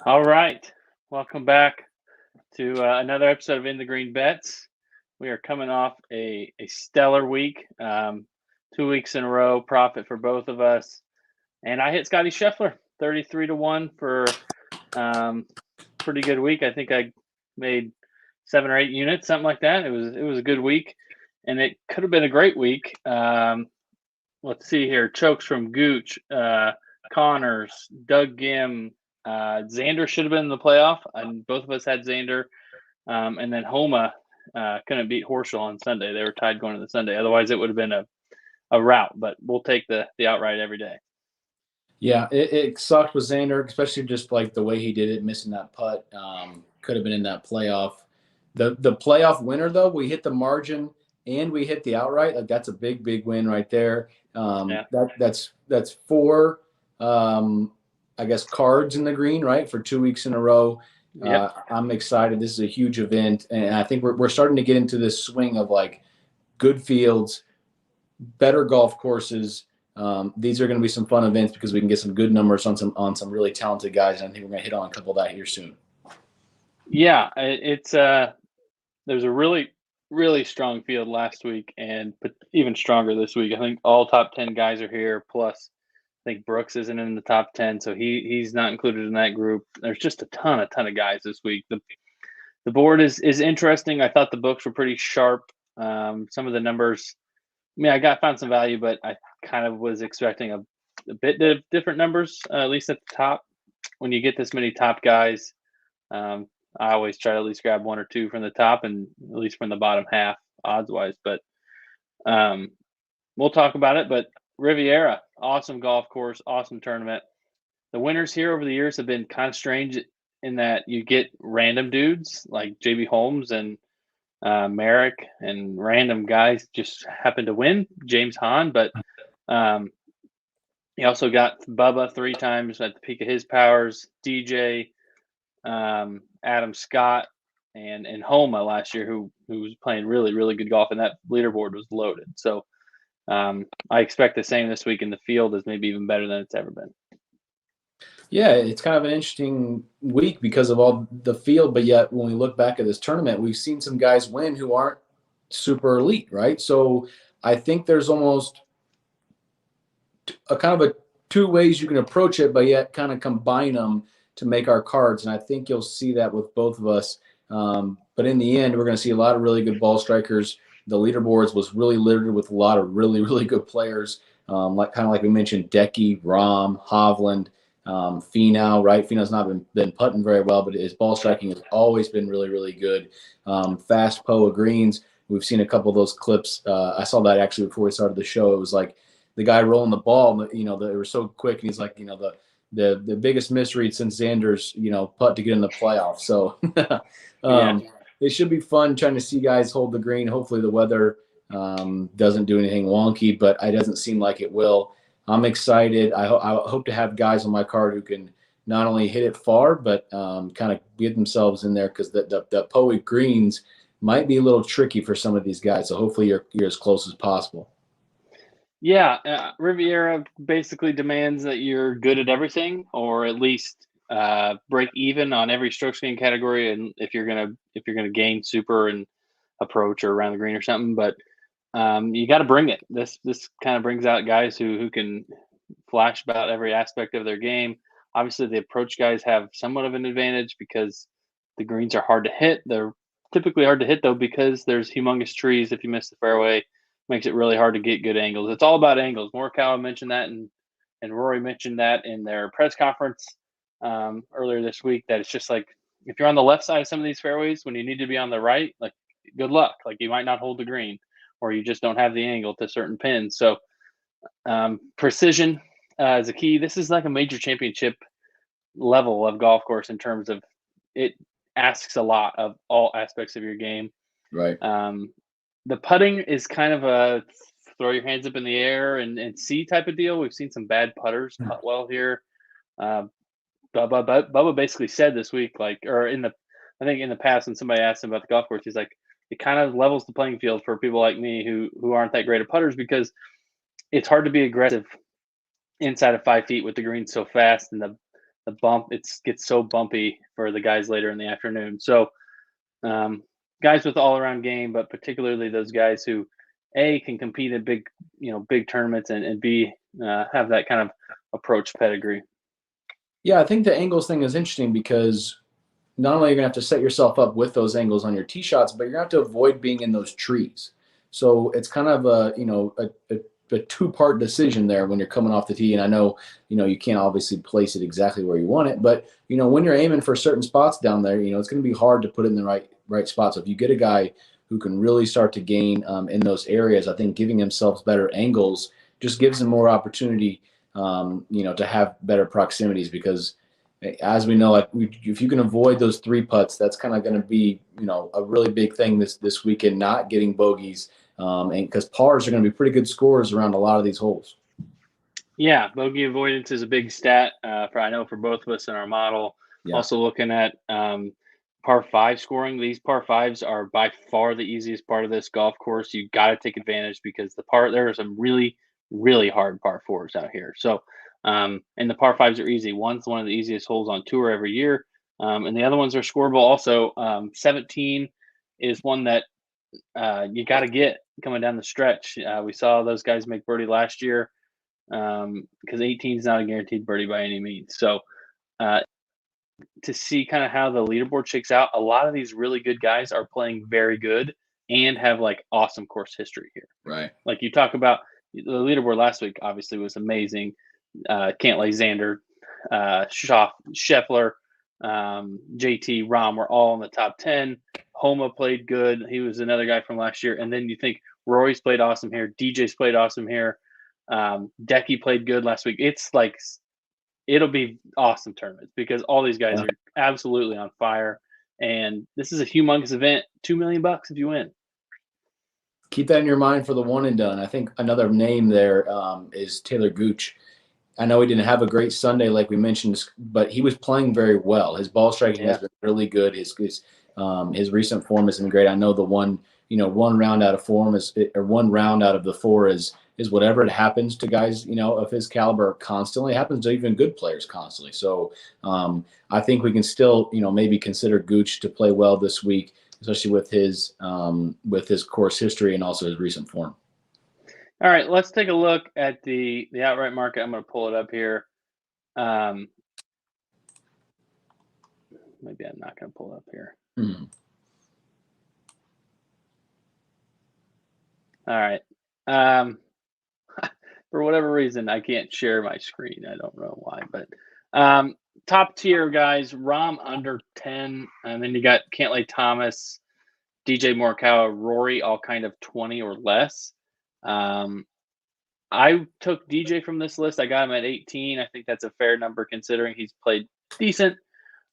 All right, welcome back to another episode of In the Green Bets. We are coming off a stellar week, 2 weeks in a row, profit for both of us, and I hit Scotty Scheffler 33-1 for pretty good week. I think I made 7 or 8 units, something like that. It was a good week, and it could have been a great week. Let's see here: chokes from Gooch, Connors, Doug Gim. Xander should have been in the playoff, and both of us had Xander. And then Homa couldn't beat Horschel on Sunday. They were tied going to the Sunday. Otherwise, it would have been a rout, but we'll take the outright every day. Yeah, it sucked with Xander, especially just like the way he did it, missing that putt. Could have been in that playoff. The playoff winner, though, we hit the margin and we hit the outright. Like, that's a big win right there. That's 4 I guess cards in the green, right, for 2 weeks in a row. Yep. I'm excited. This is a huge event, and I think we're starting to get into this swing of like good fields, better golf courses. These are going to be some fun events because we can get some good numbers on some really talented guys, and I think we're going to hit on a couple of that here soon. Yeah, it's there's a really strong field last week, and even stronger this week. I think all top 10 guys are here, plus I think Brooks isn't in the top 10, so he's not included in that group. There's just a ton of guys this week. The board is interesting. I thought the books were pretty sharp. Some of the numbers, I mean, I found some value, but I kind of was expecting a bit of different numbers, at least at the top. When you get this many top guys, I always try to at least grab 1 or 2 from the top and at least from the bottom half odds-wise. But we'll talk about it. But Riviera, awesome golf course, awesome tournament. The winners here over the years have been kind of strange in that you get random dudes like JB Holmes and Merrick, and random guys just happen to win. James Hahn, but you also got Bubba 3 times at the peak of his powers, DJ, Adam Scott, and Homa last year, who was playing really good golf, and that leaderboard was loaded. So I expect the same this week, in the field is maybe even better than it's ever been. Yeah, it's kind of an interesting week because of all the field, but yet when we look back at this tournament, we've seen some guys win who aren't super elite, right? So I think there's almost a kind of a 2 ways you can approach it, but yet kind of combine them to make our cards, and I think you'll see that with both of us. But in the end, we're going to see a lot of really good ball strikers. The leaderboards was really littered with a lot of really good players, like we mentioned, Decky, Rahm, Hovland, Finau, right? Finau's not been putting very well, but his ball striking has always been really good. Fast Poa Greens, we've seen a couple of those clips. I saw that actually before we started the show. It was like the guy rolling the ball, they were so quick, and he's like, the biggest mystery since Xander's, putt to get in the playoffs. So it should be fun trying to see guys hold the green. Hopefully the weather doesn't do anything wonky, but it doesn't seem like it will. I'm excited. I hope to have guys on my card who can not only hit it far, but kind of get themselves in there, because the Poa greens might be a little tricky for some of these guys. So hopefully you're as close as possible. Yeah, Riviera basically demands that you're good at everything, or at least break even on every stroke gain category, and if you're gonna gain super and approach or around the green or something. But you got to bring it. This kind of brings out guys who can flash about every aspect of their game. Obviously, the approach guys have somewhat of an advantage because the greens are hard to hit. They're typically hard to hit, though, because there's humongous trees. If you miss the fairway, makes it really hard to get good angles. It's all about angles. Morikawa mentioned that, and Rory mentioned that in their press conference earlier this week, that it's just like, if you're on the left side of some of these fairways when you need to be on the right, like, good luck. Like, you might not hold the green, or you just don't have the angle to certain pins. So precision is a key. This is like a major championship level of golf course in terms of it asks a lot of all aspects of your game. Right. The putting is kind of a throw your hands up in the air and see type of deal. We've seen some bad putters putt well here. Bubba basically said this week, I think in the past when somebody asked him about the golf course, he's like, it kind of levels the playing field for people like me who aren't that great at putters, because it's hard to be aggressive inside of 5 feet with the green so fast, and the bump, gets so bumpy for the guys later in the afternoon. So guys with all around game, but particularly those guys who A, can compete in big tournaments, and B, have that kind of approach pedigree. Yeah, I think the angles thing is interesting because not only are you going to have to set yourself up with those angles on your tee shots, but you're going to have to avoid being in those trees. So it's kind of a two-part decision there when you're coming off the tee. And I know, you can't obviously place it exactly where you want it, but, when you're aiming for certain spots down there, it's going to be hard to put it in the right spot. So if you get a guy who can really start to gain in those areas, I think giving himself better angles just gives him more opportunity, to have better proximities, because as we know, if you can avoid those 3 putts, that's kind of going to be, a really big thing this weekend, not getting bogeys, and because pars are going to be pretty good scores around a lot of these holes. Yeah, bogey avoidance is a big stat for both of us in our model. Yeah. Also looking at par 5 scoring. These par 5s are by far the easiest part of this golf course. You got to take advantage, because there are some really, really hard par 4s out here. So, and the par 5s are easy. One's one of the easiest holes on tour every year, and the other ones are scoreable. Also, 17 is one that you got to get coming down the stretch. We saw those guys make birdie last year, because 18 is not a guaranteed birdie by any means. So, to see kind of how the leaderboard shakes out, a lot of these really good guys are playing very good and have awesome course history here. Right. Like you talk about the leaderboard last week, obviously was amazing. Cantley, Xander, Scheffler, JT, Rahm were all in the top 10. Homa played good. He was another guy from last year. And then you think Rory's played awesome here. DJ's played awesome here. Decky played good last week. It's it'll be awesome tournaments, because all these guys are absolutely on fire. And this is a humongous event. $2 million if you win. Keep that in your mind for the one and done. I think another name there is Taylor Gooch. I know he didn't have a great Sunday like we mentioned, but he was playing very well. His ball striking has been really good. His recent form has been great. I know the one round out of form one round out of the 4 is whatever it happens to guys, of his caliber constantly. It happens to even good players constantly. So I think we can still, maybe consider Gooch to play well this week, especially with his course history and also his recent form. All right, let's take a look at the outright market. I'm going to pull it up here. Maybe I'm not going to pull it up here. Mm-hmm. All right. For whatever reason, I can't share my screen. I don't know why, but top tier guys, Rahm under 10, and then you got Cantley, Thomas, DJ Morikawa, Rory, all kind of 20 or less. I took DJ from this list. I got him at 18. I think that's a fair number considering he's played decent.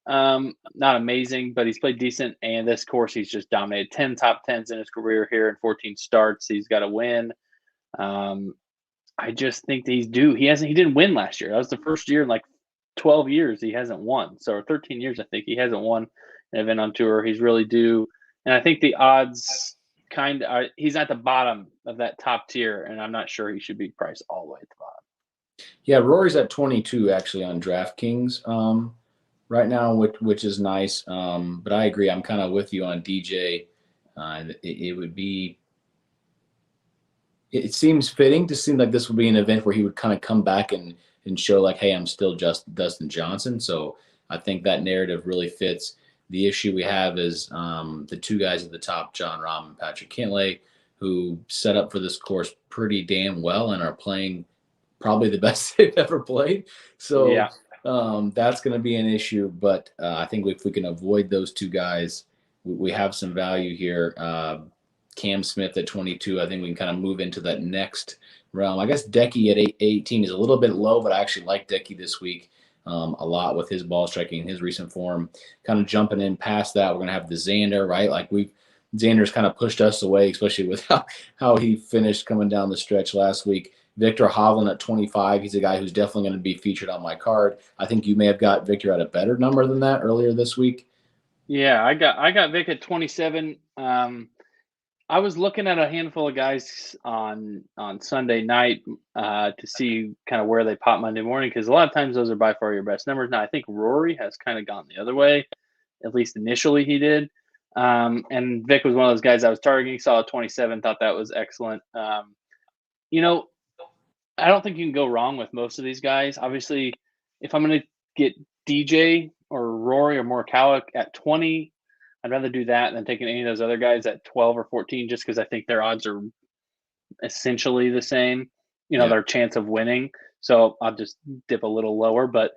Not amazing, but he's played decent. And this course, he's just dominated 10 top 10s in his career here and 14 starts. He's got to win. I just think that he's due. He didn't win last year. That was the first year in 12 years he hasn't won. So, or 13 years, I think he hasn't won an event on tour. He's really due. And I think the odds he's at the bottom of that top tier, and I'm not sure he should be priced all the way at the bottom. Yeah, Rory's at 22 actually on DraftKings right now, which is nice. But I agree. I'm kind of with you on DJ. It seems fitting to seem like this would be an event where he would kind of come back and show hey, I'm still just Dustin Johnson. So I think that narrative really fits. The issue we have is the 2 guys at the top, Jon Rahm and Patrick Cantlay, who set up for this course pretty damn well and are playing probably the best they've ever played. So that's going to be an issue. But I think if we can avoid those 2 guys, we have some value here. Cam Smith at 22, I think we can kind of move into that next realm. I guess Decky at 18 is a little bit low, but I actually like Decky this week a lot with his ball striking, his recent form. Kind of jumping in past that, we're going to have the Xander, right? Xander's kind of pushed us away, especially with how he finished coming down the stretch last week. Victor Hovland at 25. He's a guy who's definitely going to be featured on my card. I think you may have got Victor at a better number than that earlier this week. Yeah, I got Vic at 27. I was looking at a handful of guys on Sunday night to see kind of where they pop Monday morning, because a lot of times those are by far your best numbers. Now I think Rory has kind of gone the other way, at least initially he did. And Vic was one of those guys I was targeting. Saw a 27, thought that was excellent. You know, I don't think you can go wrong with most of these guys. Obviously, if I'm going to get DJ or Rory or Morikawa at 20, I'd rather do that than taking any of those other guys at 12 or 14, just because I think their odds are essentially the same, their chance of winning. So I'll just dip a little lower. But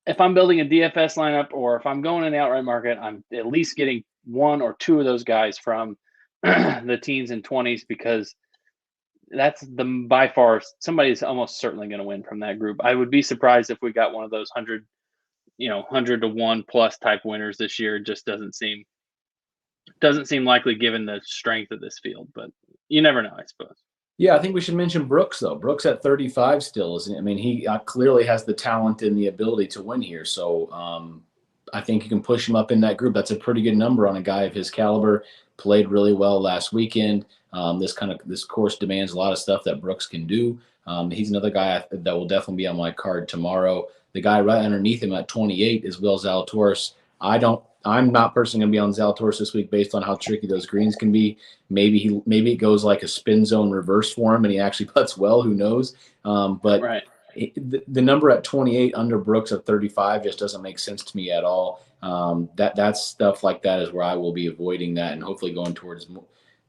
if I'm building a DFS lineup, or if I'm going in the outright market, I'm at least getting one or two of those guys from the teens and 20s, because that's by far somebody's almost certainly going to win from that group. I would be surprised if we got one of those 100 to 1 plus type winners this year. It just doesn't seem likely given the strength of this field, but you never know, I suppose. Yeah, I think we should mention Brooks, though. Brooks at 35 still, isn't it? I mean, he clearly has the talent and the ability to win here. So I think you can push him up in that group. That's a pretty good number on a guy of his caliber. Played really well last weekend. This course demands a lot of stuff that Brooks can do. He's another guy that will definitely be on my card tomorrow. The guy right underneath him at 28 is Will Zalatoris. I'm not personally going to be on Zalatoris this week based on how tricky those greens can be. Maybe it goes like a spin zone reverse for him and he actually putts well. Who knows? But right. The number at 28 under Brooks at 35 just doesn't make sense to me at all. That's stuff like that is where I will be avoiding that and hopefully going towards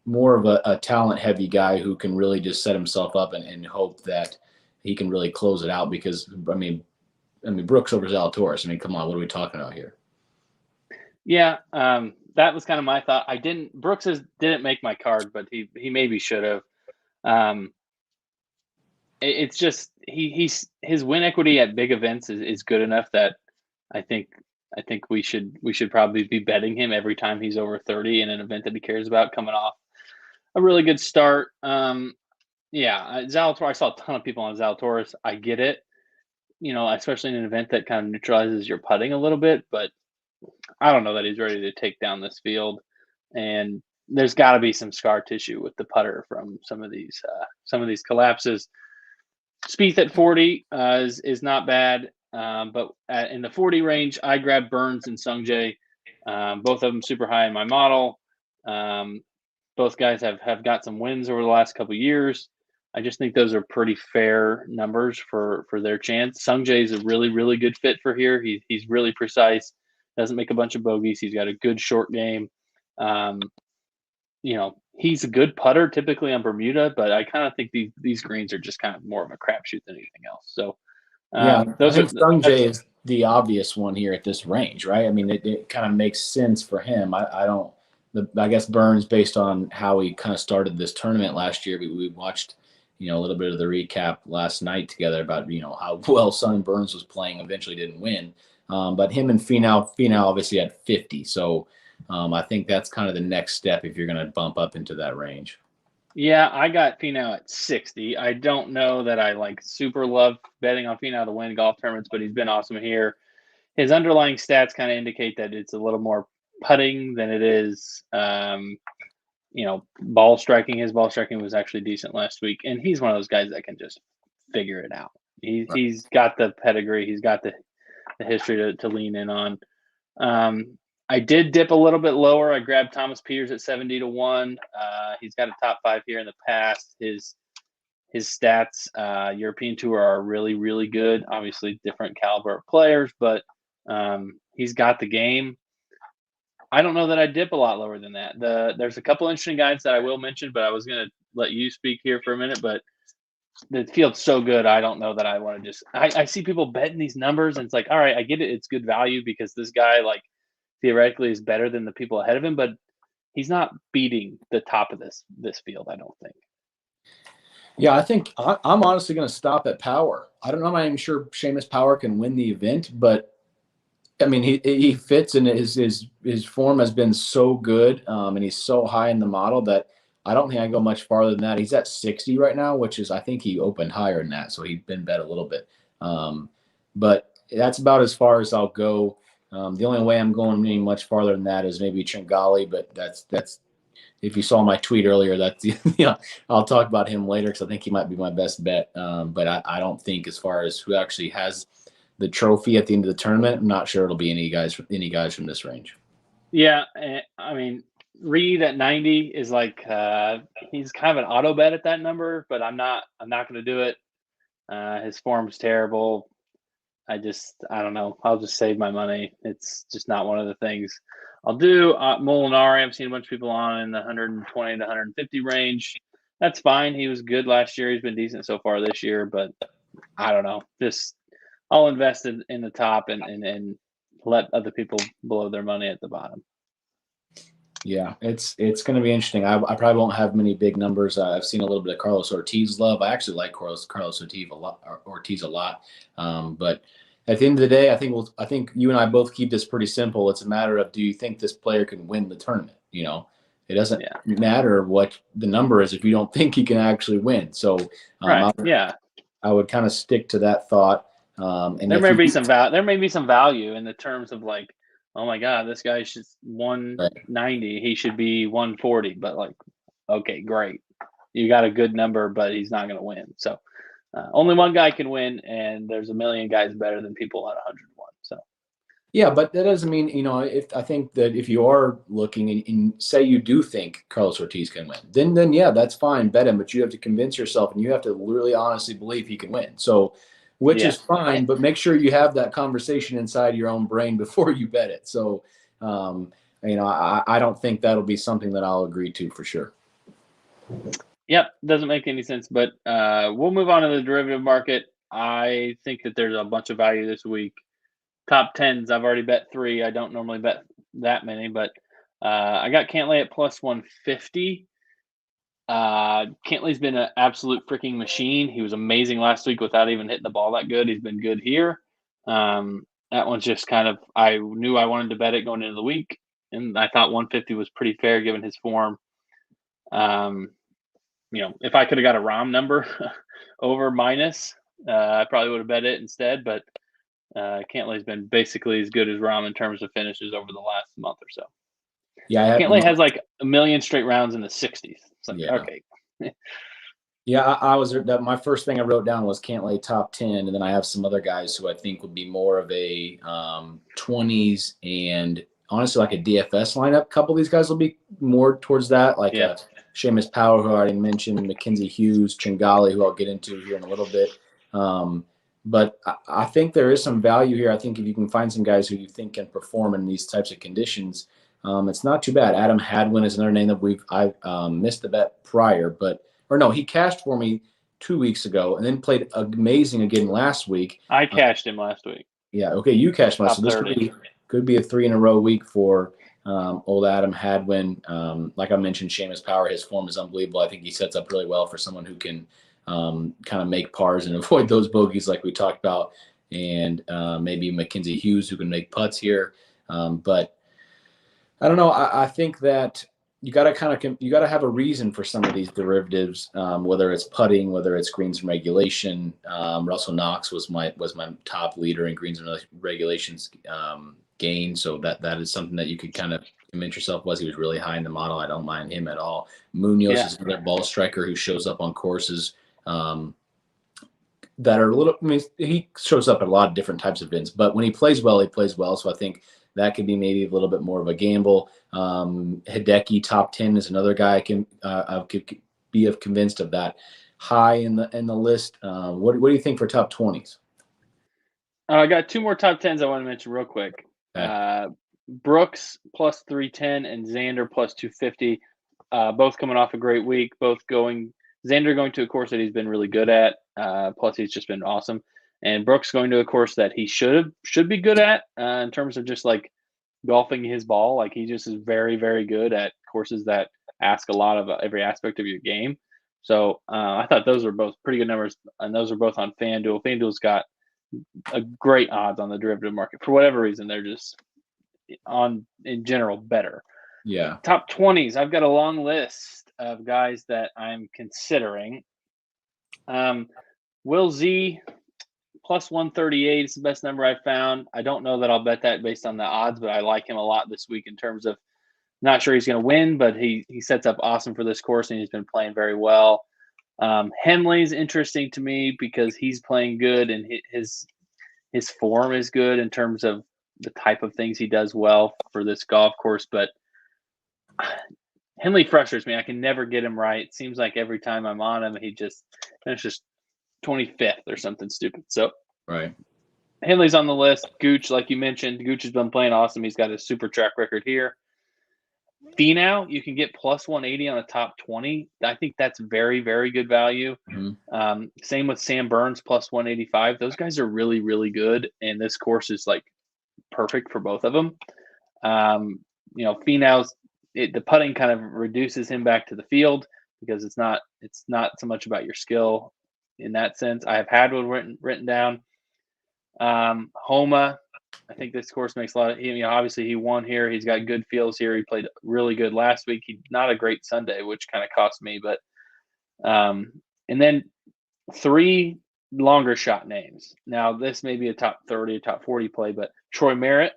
more of a talent-heavy guy who can really just set himself up and hope that he can really close it out. Because I mean Brooks over Zalatoris. I mean, come on, what are we talking about here? Yeah, that was kind of my thought. Brooks didn't make my card, but he maybe should have. It's just his win equity at big events is good enough that I think we should probably be betting him every time he's over 30 in an event that he cares about, coming off a really good start. Zalatoris, I saw a ton of people on Zalatoris. I get it, especially in an event that kind of neutralizes your putting a little bit, but I don't know that he's ready to take down this field, and there's got to be some scar tissue with the putter from some of these collapses. Spieth at 40 is not bad, but in the 40 range, I grabbed Burns and Sungjae, both of them super high in my model. Both guys have got some wins over the last couple of years. I just think those are pretty fair numbers for their chance. Sungjae is a really, really good fit for here. He's really precise. Doesn't make a bunch of bogeys. He's got a good short game. He's a good putter typically on Bermuda, but I kind of think these greens are just kind of more of a crapshoot than anything else. So I think Sungjae is the obvious one here at this range, right? I mean, it kind of makes sense for him. I guess Burns, based on how he kind of started this tournament last year, we watched a little bit of the recap last night together about how well Sonny Burns was playing. Eventually didn't win. But him and Finau obviously had 50. So I think that's kind of the next step if you're going to bump up into that range. Yeah, I got Finau at 60. I don't know that I super love betting on Finau to win golf tournaments, but he's been awesome here. His underlying stats kind of indicate that it's a little more putting than it is, ball striking. His ball striking was actually decent last week, and he's one of those guys that can just figure it out. He's got the pedigree. He's got the history to lean in on. I did dip a little bit lower. I grabbed Thomas Pieters at 70 to 1. He's got a top 5 here in the past. His stats, European Tour, are really, really good. Obviously, different caliber of players, but he's got the game. I don't know that I dip a lot lower than that. There's a couple interesting guys that I will mention, but I was going to let you speak here for a minute. But the field's so good, I don't know that I want to just. I see people betting these numbers, and it's like, all right, I get it. It's good value because this guy theoretically is better than the people ahead of him, but he's not beating the top of this field, I don't think. Yeah, I think I'm honestly going to stop at Power. I'm not even sure Seamus Power can win the event, but I mean, he fits, and his form has been so good, and he's so high in the model that I don't think I go much farther than that. He's at 60 right now, which is I think he opened higher than that, so he's been bet a little bit. But that's about as far as I'll go. The only way I'm going any much farther than that is maybe Chingali, but that's if you saw my tweet earlier, that's I'll talk about him later because I think he might be my best bet. But I don't think as far as who actually has the trophy at the end of the tournament, I'm not sure it'll be any guys from this range. Yeah, I mean, Reed at 90 is like he's kind of an auto bet at that number, but I'm not going to do it. His form's terrible. I don't know. I'll just save my money. It's just not one of the things I'll do. Molinari, I've seen a bunch of people on in the 120 to 150 range. That's fine. He was good last year. He's been decent so far this year, but I don't know. Just I'll invest in the top and let other people blow their money at the bottom. Yeah, it's going to be interesting. I probably won't have many big numbers. I've seen a little bit of Carlos Ortiz love. I actually like Carlos Ortiz a lot. But at the end of the day, I think you and I both keep this pretty simple. It's a matter of, do you think this player can win the tournament? It doesn't matter what the number is if you don't think he can actually win. So right, I would kind of stick to that thought. And there may be some value in the terms of like, oh my God, this guy's just 190. Right. He should be 140. But like, okay, great. You got a good number, but he's not going to win. So only one guy can win, and there's a million guys better than people at 101. So. Yeah, but that doesn't mean, I think that if you are looking and say you do think Carlos Ortiz can win, then yeah, that's fine, bet him, but you have to convince yourself and you have to really honestly believe he can win. So, which is fine, but make sure you have that conversation inside your own brain before you bet it. So, I don't think that'll be something that I'll agree to for sure. Yep, doesn't make any sense, but we'll move on to the derivative market. I think that there's a bunch of value this week. Top 10s, I've already bet 3. I don't normally bet that many, but I got Cantley at plus 150. Cantley's been an absolute freaking machine. He was amazing last week without even hitting the ball that good. He's been good here. That one's just kind of, I knew I wanted to bet it going into the week, and I thought 150 was pretty fair given his form. If I could have got a ROM number over minus, I probably would have bet it instead, but Cantley's been basically as good as Rahm in terms of finishes over the last month or so. Yeah, Cantley has like a million straight rounds in the 60s. It's like, okay. Yeah, I was my first thing I wrote down was Cantley top 10, and then I have some other guys who I think would be more of a 20s and honestly like a DFS lineup. A couple of these guys will be more towards that, like Seamus Power, who I already mentioned, Mackenzie Hughes, Chingali, who I'll get into here in a little bit. But I think there is some value here. I think if you can find some guys who you think can perform in these types of conditions, it's not too bad. Adam Hadwin is another name that I missed the bet prior, he cashed for me 2 weeks ago and then played amazing again last week. I cashed him last week. Yeah, okay, you cashed last. So this could be a 3 in a row week for old Adam Hadwin. Like I mentioned, Seamus Power, his form is unbelievable. I think he sets up really well for someone who can kind of make pars and avoid those bogeys like we talked about, and maybe Mackenzie Hughes who can make putts here. But I don't know. I think that you got to have a reason for some of these derivatives, whether it's putting, whether it's greens and regulation. Russell Knox was my top leader in greens and regulations gain, so that is something that you could kind of convince yourself he was really high in the model. I don't mind him at all. Munoz is another ball striker who shows up on courses that are a little. I mean, he shows up at a lot of different types of events, but when he plays well, he plays well. So I think that could be maybe a little bit more of a gamble. Hideki top 10 is another guy I could be convinced of that high in the list. What do you think for top 20s? I got 2 more top 10s I want to mention real quick. Okay. Brooks plus 310 and Xander plus 250. Both coming off a great week. Xander going to a course that he's been really good at. Plus he's just been awesome. And Brooks going to a course that he should be good at in terms of just like golfing his ball. Like he just is very, very good at courses that ask a lot of every aspect of your game. So I thought those were both pretty good numbers, and those are both on FanDuel. FanDuel's got a great odds on the derivative market. For whatever reason, they're just in general better. Yeah. Top 20s. I've got a long list of guys that I'm considering. Will Z plus 138 is the best number I found. I don't know that I'll bet that based on the odds, but I like him a lot this week in terms of, not sure he's going to win, but he sets up awesome for this course, and he's been playing very well. Henley's interesting to me because he's playing good, and his form is good in terms of the type of things he does well for this golf course. But Henley frustrates me. I can never get him right. It seems like every time I'm on him, he just finishes 25th or something stupid. So right. Henley's on the list. Gooch, like you mentioned, Gooch has been playing awesome. He's got a super track record here. Finau, you can get plus 180 on the top 20. I think that's very, very good value. Mm-hmm. Same with Sam Burns, plus 185. Those guys are really, really good, and this course is like perfect for both of them. Finau's the putting kind of reduces him back to the field because it's not so much about your skill in that sense. I have Hadwin written down. Homa, I think this course makes a lot of, obviously he won here. He's got good feels here. He played really good last week. Not a great Sunday, which kind of cost me, but and then 3 longer shot names. Now this may be a top 30, top 40 play, but Troy Merritt,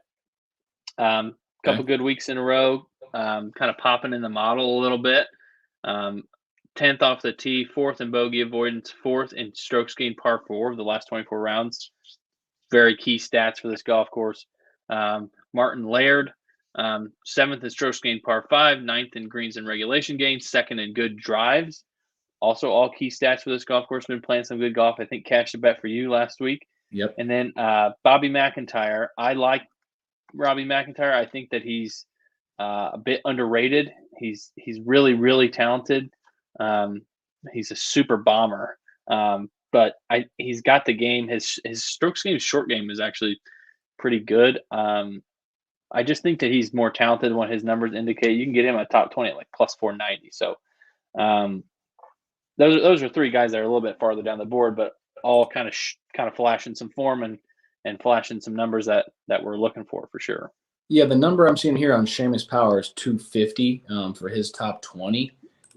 couple good weeks in a row, kind of popping in the model a little bit. 10th off the tee, 4th in bogey avoidance, 4th in strokes gained par 4 of the last 24 rounds. Very key stats for this golf course. Martin Laird, 7th in strokes gained par 5, 9th in greens and regulation gains, 2nd in good drives. Also, all key stats for this golf course. Been playing some good golf. I think cashed a bet for you last week. Yep. And then Bobby McIntyre. I like Robbie McIntyre. I think that he's a bit underrated. He's really, really talented. He's a super bomber. But he's got the game. His strokes game, short game is actually pretty good. I just think that he's more talented than what his numbers indicate. You can get him a top 20 at like plus 490. So those are 3 guys that are a little bit farther down the board, but all kind of flashing some form and flashing some numbers that we're looking for sure. Yeah, the number I'm seeing here on Seamus Power is 250 for his top 20.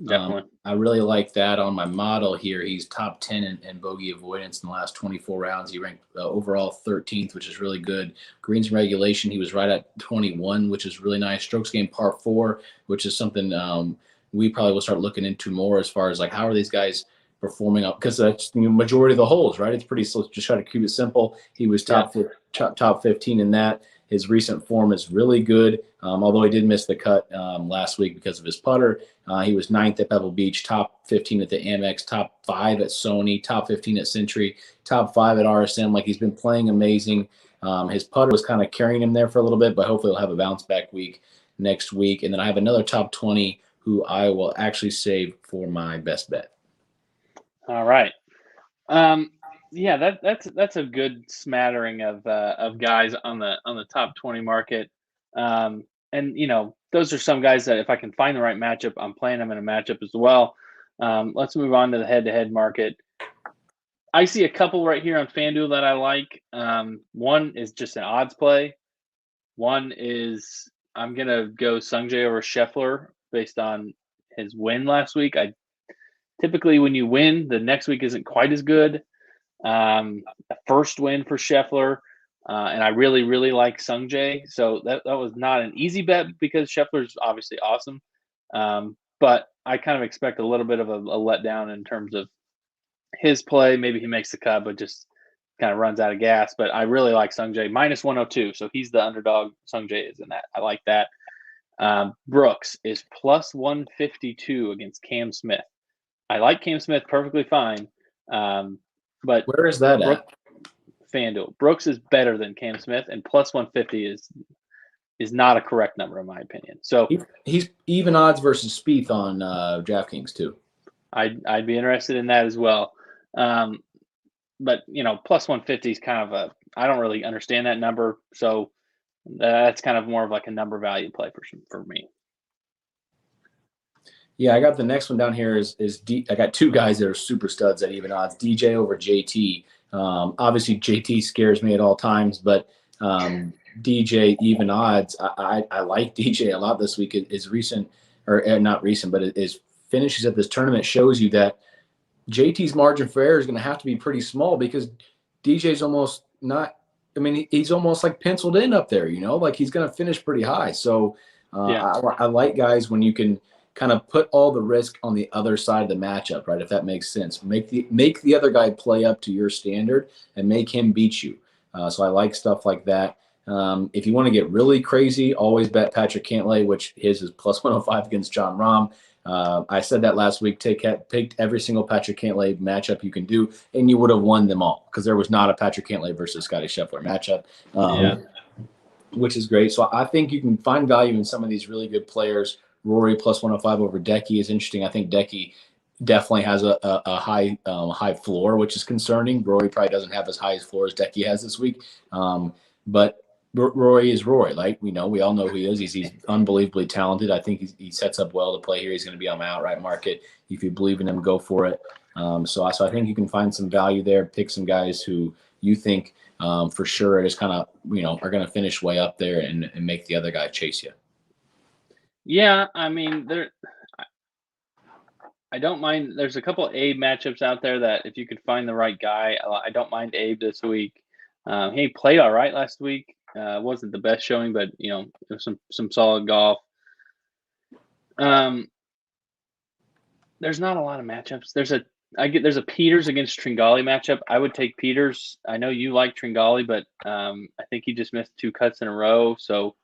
Definitely. I really like that on my model here. He's top 10 in bogey avoidance in the last 24 rounds. He ranked overall 13th, which is really good. Greens and regulation, he was right at 21, which is really nice. Strokes gained par 4, which is something we probably will start looking into more as far as like how are these guys performing up, because that's the majority of the holes, right? It's pretty slow. Just try to keep it simple. He was top 15 in that. His recent form is really good, although he did miss the cut last week because of his putter. He was 9th at Pebble Beach, top 15 at the Amex, top 5 at Sony, top 15 at Century, top 5 at RSM. Like, he's been playing amazing. His putter was kind of carrying him there for a little bit, but hopefully he'll have a bounce back week next week. And then I have another top 20 who I will actually save for my best bet. All right. Yeah, that's a good smattering of guys on the top 20 market. And those are some guys that if I can find the right matchup, I'm playing them in a matchup as well. Let's move on to the head-to-head market. I see a couple right here on FanDuel that I like. One is just an odds play. One is I'm gonna go Sungjae over Scheffler based on his win last week. Typically when you win, the next week isn't quite as good. A first win for Scheffler, and I really, really like Sungjae. So that was not an easy bet because Scheffler's obviously awesome. But I kind of expect a little bit of a letdown in terms of his play. Maybe he makes the cut, but just kind of runs out of gas. But I really like Sungjae, minus 102. So he's the underdog. Sungjae is in that. I like that. Brooks is plus 152 against Cam Smith. I like Cam Smith perfectly fine. But where is that at? FanDuel. Brooks is better than Cam Smith, and plus 150 is not a correct number in my opinion. So he's even odds versus Spieth on DraftKings too. I'd be interested in that as well. But plus 150 is kind of I don't really understand that number, so that's kind of more of like a number value play for me. Yeah, I got the next one down here is I got 2 guys that are super studs at even odds. DJ over JT. Obviously, JT scares me at all times, but DJ even odds. I like DJ a lot this week. His recent, or not recent, but his finishes at this tournament shows you that JT's margin for error is going to have to be pretty small because DJ's almost not. I mean, he's almost like penciled in up there. Like he's going to finish pretty high. So I like guys when you can kind of put all the risk on the other side of the matchup, right? If that makes sense, make the other guy play up to your standard and make him beat you. So I like stuff like that. If you want to get really crazy, always bet Patrick Cantley, which his is plus 105 against John Rahm. I said that last week. Picked every single Patrick Cantley matchup you can do, and you would have won them all because there was not a Patrick Cantley versus Scotty Scheffler matchup, which is great. So I think you can find value in some of these really good players. Rory plus 105 over Decky is interesting. I think Decky definitely has a high floor, which is concerning. Rory probably doesn't have as high as floor as Decky has this week, but Rory is Rory. Like we all know who he is. He's unbelievably talented. I think he sets up well to play here. He's going to be on my outright market. If you believe in him, go for it. So I think you can find some value there. Pick some guys who you think for sure are just kind of are going to finish way up there and make the other guy chase you. Yeah, I mean I don't mind. There's a couple of Abe matchups out there that if you could find the right guy, I don't mind Abe this week. He played all right last week. Wasn't the best showing, but it was some solid golf. There's not a lot of matchups. There's a Peters against Chingali matchup. I would take Peters. I know you like Chingali, but I think he just missed 2 cuts in a row. So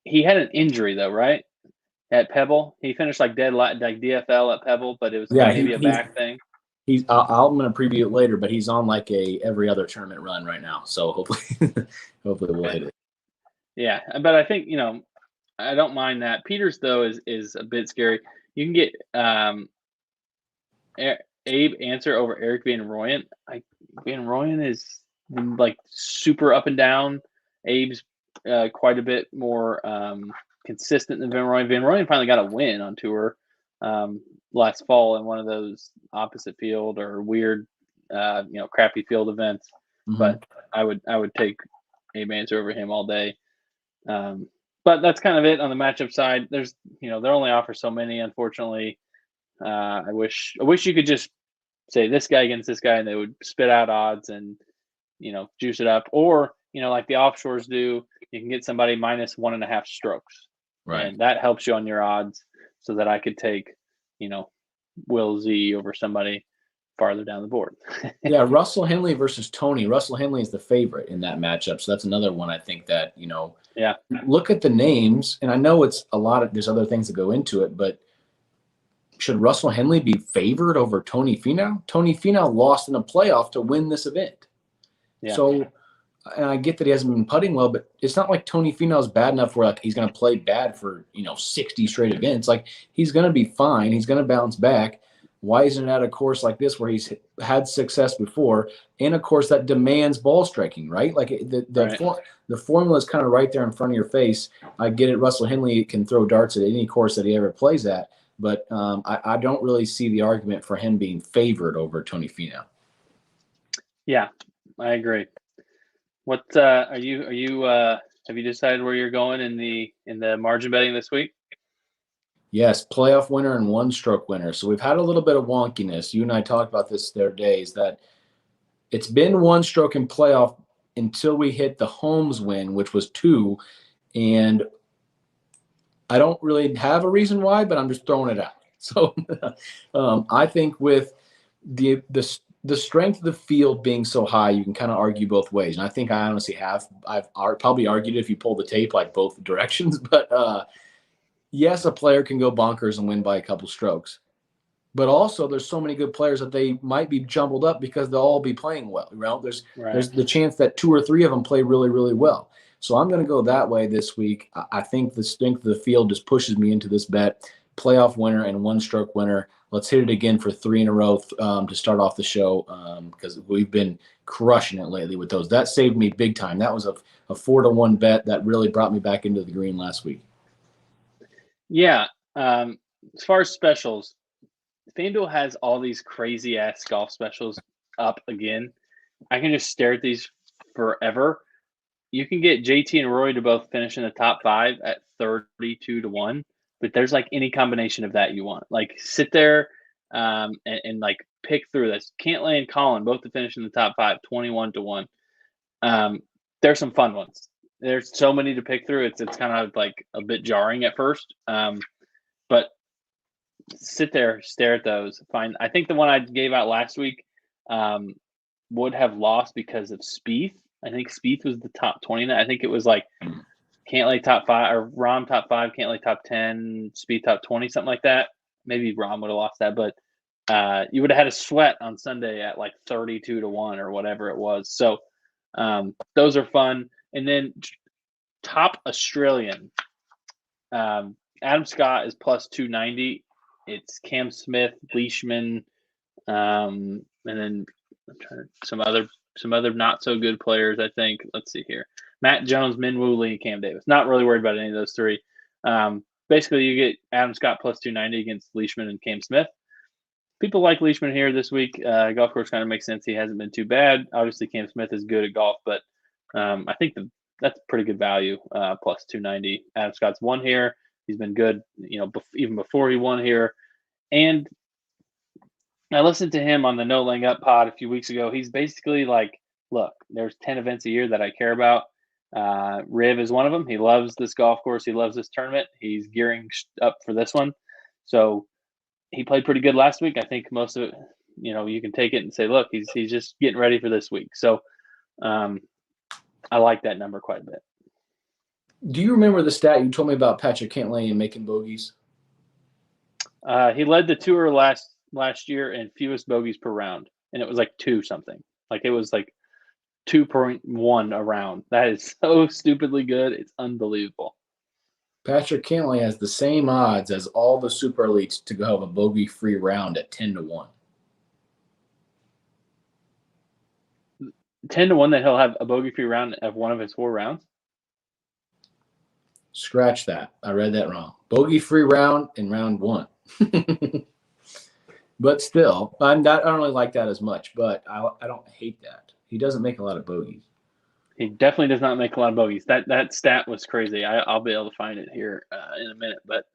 he had an injury though, right? At Pebble, he finished like dead like DFL at Pebble, but it was maybe a back thing. I'm going to preview it later, but he's on like a every other tournament run right now. So hopefully we'll hit it. Yeah, but I think I don't mind that. Peters though is a bit scary. You can get Abe Answer over Eric Van Rooyen. Van Rooyen is like super up and down. Abe's quite a bit more consistent than Van Rooyen. Van Rooyen finally got a win on tour last fall in one of those opposite field or weird, crappy field events. Mm-hmm. But I would take Abe Answer over him all day. But that's kind of it on the matchup side. There's, they only offer so many, unfortunately. I wish you could just say this guy against this guy and they would spit out odds and, juice it up. Or, like the offshores do, you can get somebody minus 1.5 strokes. Right. And that helps you on your odds so that I could take, Will Z over somebody farther down the board. Yeah, Russell Henley versus Tony. Russell Henley is the favorite in that matchup. So that's another one I think that, look at the names. And I know it's there's other things that go into it, but should Russell Henley be favored over Tony Finau? Tony Finau lost in a playoff to win this event. Yeah. So, and I get that he hasn't been putting well, but it's not like Tony Finau's bad enough where like he's going to play bad for 60 straight events. Like he's going to be fine. He's going to bounce back. Why isn't it at a course like this where he's had success before, and a course that demands ball striking, right? Like the formula is kind of right there in front of your face. I get it. Russell Henley can throw darts at any course that he ever plays at, but I don't really see the argument for him being favored over Tony Finau. Yeah, I agree. What are you have you decided where you're going in the margin betting this week? Yes, playoff winner and 1-stroke winner. So we've had a little bit of wonkiness. You and I talked about this the other day, is that it's been 1-stroke in playoff until we hit the Holmes win, which was 2. And I don't really have a reason why, but I'm just throwing it out. So I think with the strength of the field being so high, you can kind of argue both ways. And I think I honestly have. I've probably argued it if you pull the tape like both directions. But yes, a player can go bonkers and win by a couple strokes. But also there's so many good players that they might be jumbled up because they'll all be playing well. There's the chance that 2 or 3 of them play really, really well. So I'm going to go that way this week. I think the strength of the field just pushes me into this bet. Playoff winner and 1-stroke winner. Let's hit it again for 3 in a row to start off the show because we've been crushing it lately with those. That saved me big time. That was a 4-1 bet that really brought me back into the green last week. Yeah. As far as specials, FanDuel has all these crazy ass golf specials. up again. I can just stare at these forever. You can get JT and Rory to both finish in the top 5 at 32-1, but there's like any combination of that you want. Like sit there and like pick through this. Cantley and Holland both to finish in the top 5, 21-1. There's some fun ones. There's so many to pick through. It's kind of like a bit jarring at first, but sit there, stare at those. I think the one I gave out last week would have lost because of Spieth. I think Spieth was the top 20. I think it was like Cantley top 5 or Rahm top 5, Cantley top 10, Spieth top 20, something like that. Maybe Rahm would have lost that, but you would have had a sweat on Sunday at like 32-1 or whatever it was. So those are fun. And then top Australian, Adam Scott is plus 290. It's Cam Smith, Leishman, and then I'm trying to, some other not so good players. I think. Let's see here: Matt Jones, Min Woo Lee, and Cam Davis. Not really worried about any of those three. Basically, you get Adam Scott plus 290 against Leishman and Cam Smith. People like Leishman here this week. Golf course kind of makes sense. He hasn't been too bad. Obviously, Cam Smith is good at golf, but I think that's pretty good value. Plus 290. Adam Scott's won here. He's been good, even before he won here. And I listened to him on the No Laying Up pod a few weeks ago. He's basically like, look, there's 10 events a year that I care about. Riv is one of them. He loves this golf course. He loves this tournament. He's gearing up for this one. So he played pretty good last week. I think most of it, you can take it and say, look, he's just getting ready for this week. So I like that number quite a bit. Do you remember the stat you told me about Patrick Cantley and making bogeys? He led the tour last year in fewest bogeys per round, and it was like 2 something. Like it was like 2.1 a round. That is so stupidly good. It's unbelievable. Patrick Cantley has the same odds as all the super elites to go have a bogey-free round at 10-1. 10-1 that he'll have a bogey-free round of one of his 4 rounds? Scratch that. I read that wrong. Bogey-free round in round 1. But still, I don't really like that as much, but I don't hate that. He doesn't make a lot of bogeys. He definitely does not make a lot of bogeys. That stat was crazy. I'll be able to find it here in a minute. But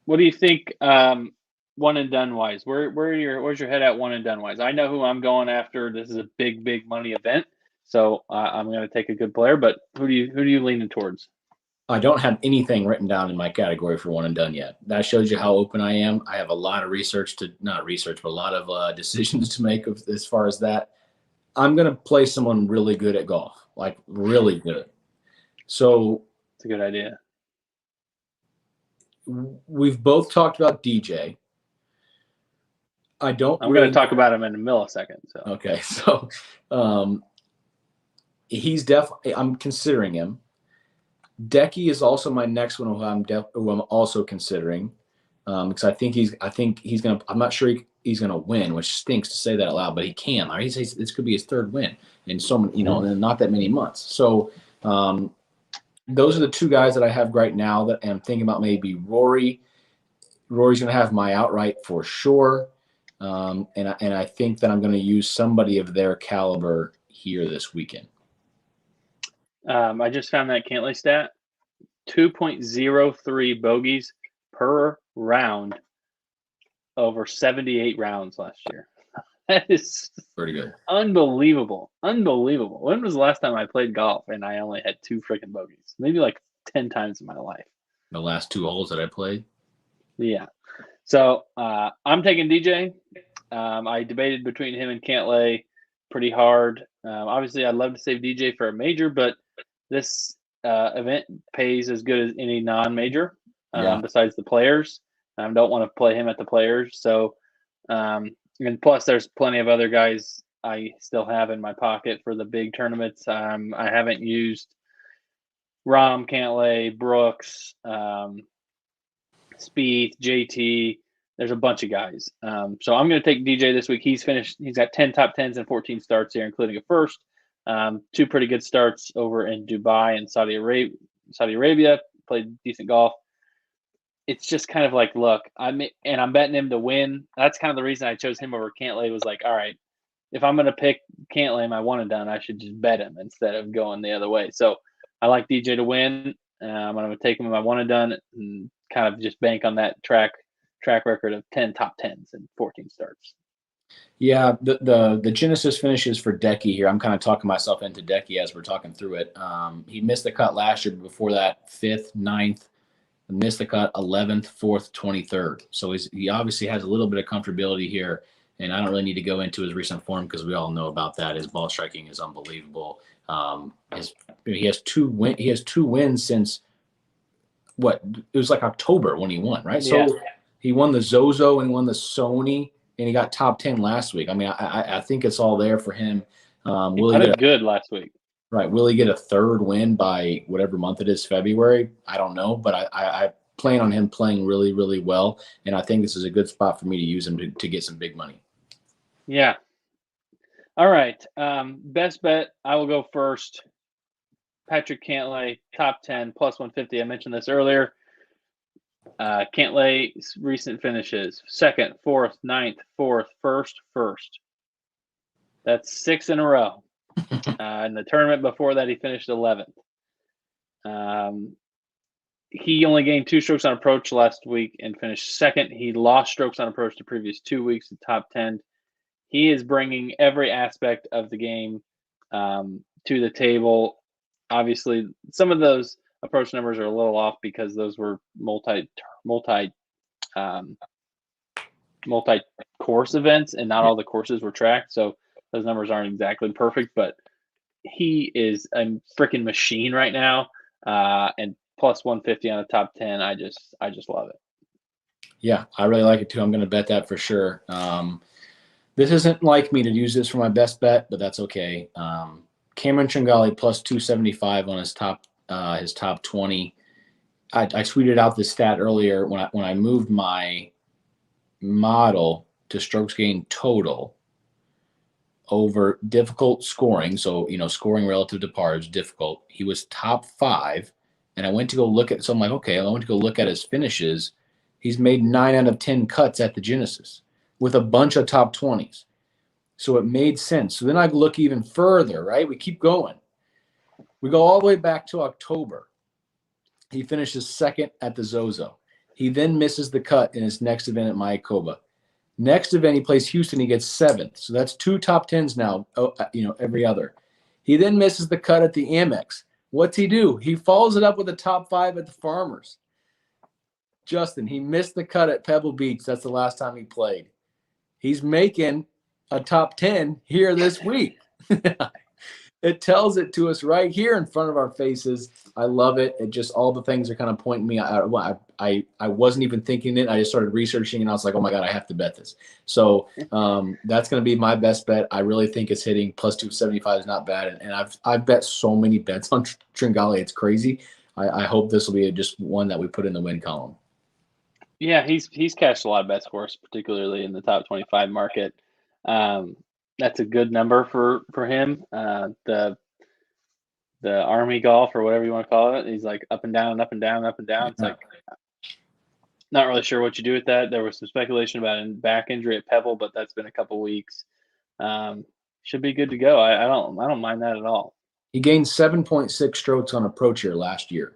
what do you think one and done wise? Where's your head at one and done wise? I know who I'm going after. This is a big money event, so I'm going to take a good player. But who do you leaning towards? I don't have anything written down in my category for one and done yet. That shows you how open I am. I have a lot of but a lot of decisions to make as far as that. I'm going to play someone really good at golf, like really good. So it's a good idea. We've both talked about DJ. I'm going to talk about him in a millisecond. So okay, so he's definitely. I'm considering him. Decky is also my next one who I'm also considering because I think he's gonna. I'm not sure he's gonna win, which stinks to say that out loud, but he can. This could be his 3rd win in so many, in not that many months. So those are the 2 guys that I have right now that I'm thinking about. Maybe Rory. Rory's gonna have my outright for sure, and I think that I'm gonna use somebody of their caliber here this weekend. I just found that Cantley stat, 2.03 bogeys per round over 78 rounds last year. That is pretty good. Unbelievable. When was the last time I played golf and I only had 2 freaking bogeys? Maybe like 10 times in my life. The last 2 holes that I played? Yeah. So I'm taking DJ. I debated between him and Cantley pretty hard. Obviously, I'd love to save DJ for a major, but this event pays as good as any non-major besides the players. I don't want to play him at the players. So, and plus there's plenty of other guys I still have in my pocket for the big tournaments. I haven't used Rahm, Cantley, Brooks, Spieth, JT. There's a bunch of guys. So I'm going to take DJ this week. He's got 10 top 10s and 14 starts here, including a first. 2 pretty good starts over in Dubai and Saudi Arabia. Played decent golf. it's just kind of like, look, I'm betting him to win. That's kind of the reason I chose him over Cantley. Was like, all right, if I'm going to pick Cantley in my one and done, I should just bet him instead of going the other way. So I like DJ to win. I'm going to take him in my one and done and kind of just bank on that track record of 10 top 10s and 14 starts. Yeah, the Genesis finishes for Decky here. I'm kind of talking myself into Decky as we're talking through it. He missed the cut last year, but before that, 5th, 9th, missed the cut 11th, 4th, 23rd. So he obviously has a little bit of comfortability here, and I don't really need to go into his recent form because we all know about that. His ball striking is unbelievable. He has two wins since what? It was like October when he won, right? Yeah. So he won the Zozo and won the Sony, and he got top 10 last week. I mean, I think it's all there for him. He played good last week. Right. Will he get a third win by whatever month it is, February? I don't know, but I plan on him playing really, really well, and I think this is a good spot for me to use him to get some big money. Yeah. All right. Best bet, I will go first. Patrick Cantley, top 10, plus 150. I mentioned this earlier. Cantley's recent finishes: 2nd, 4th, 9th, 4th, 1st. That's 6 in a row. In the tournament before that, he finished 11th. He only gained 2 strokes on approach last week and finished 2nd. He lost strokes on approach the previous 2 weeks to top 10. He is bringing every aspect of the game to the table. Obviously, some of those approach numbers are a little off because those were multi course events, and not all the courses were tracked. So those numbers aren't exactly perfect, but he is a freaking machine right now. And plus 150 on the top 10. I just love it. Yeah, I really like it too. I'm going to bet that for sure. This isn't like me to use this for my best bet, but that's okay. Cameron Chingali plus 275 on his top 20. I tweeted out this stat earlier when I moved my model to strokes gained total over difficult scoring. So, scoring relative to par is difficult. He was top 5, and I went to go look at, so I'm like, okay, I went to go look at his finishes. He's made 9 out of 10 cuts at the Genesis with a bunch of top 20s. So it made sense. So then I look even further, right? We keep going. We go all the way back to October. He finishes 2nd at the Zozo. He then misses the cut in his next event at Mayakoba. Next event, he plays Houston. He gets 7th. So that's 2 top 10s now, every other. He then misses the cut at the Amex. What's he do? He follows it up with a top 5 at the Farmers. Justin, he missed the cut at Pebble Beach. That's the last time he played. He's making a top 10 here this week. It tells it to us right here in front of our faces. I love it. It just, all the things are kind of pointing me out. I wasn't even thinking it. I just started researching, and I was like, oh my God, I have to bet this. So that's going to be my best bet. I really think it's hitting. Plus 275 is not bad. And I've bet so many bets on Chingali. It's crazy. I hope this will be just one that we put in the win column. Yeah, he's cashed a lot of bets for us, particularly in the top 25 market. That's a good number for him. The Army golf, or whatever you want to call it, he's like up and down, up and down, up and down. It's like, not really sure what you do with that. There was some speculation about a back injury at Pebble, but that's been a couple weeks. Should be good to go. I don't mind that at all. He gained 7.6 strokes on approach here last year.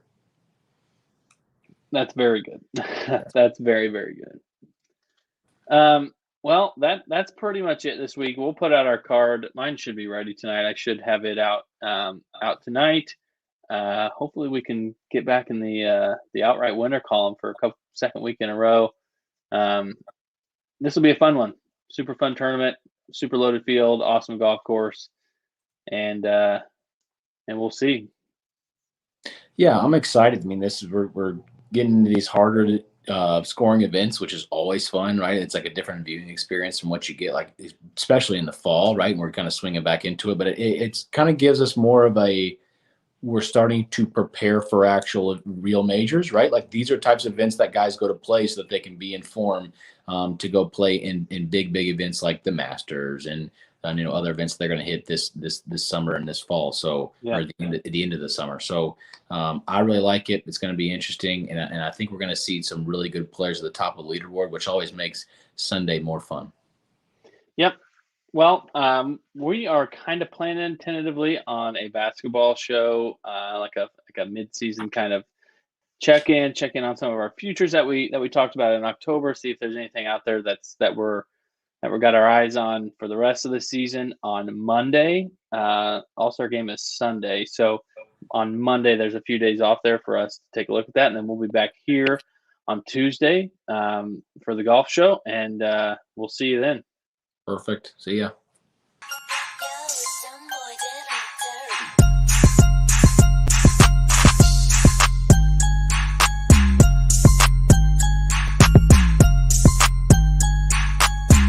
That's very good. That's very, very good. Well, that's pretty much it this week. We'll put out our card. Mine should be ready tonight. I should have it out tonight. Hopefully we can get back in the outright winner column for a second week in a row. This will be a fun one. Super fun tournament, super loaded field, awesome golf course, and we'll see. Yeah, I'm excited. I mean, we're getting into these harder scoring events, which is always fun, right? It's like a different viewing experience from what you get, like especially in the fall, right? And we're kind of swinging back into it, but it's kind of gives us more of we're starting to prepare for actual real majors, right? Like these are types of events that guys go to play so that they can be in form to go play in big events like the Masters and other events they're going to hit this summer and this fall. So or at the end of the summer. So I really like it. It's going to be interesting, and I think we're going to see some really good players at the top of the leaderboard, which always makes Sunday more fun. Yep. Well, we are kind of planning tentatively on a basketball show, like a mid-season kind of check in on some of our futures that we talked about in October. See if there's anything out there that we got our eyes on for the rest of the season on Monday. All-Star game is Sunday, so on Monday there's a few days off there for us to take a look at that, and then we'll be back here on Tuesday for the golf show, and we'll see you then. Perfect. See ya.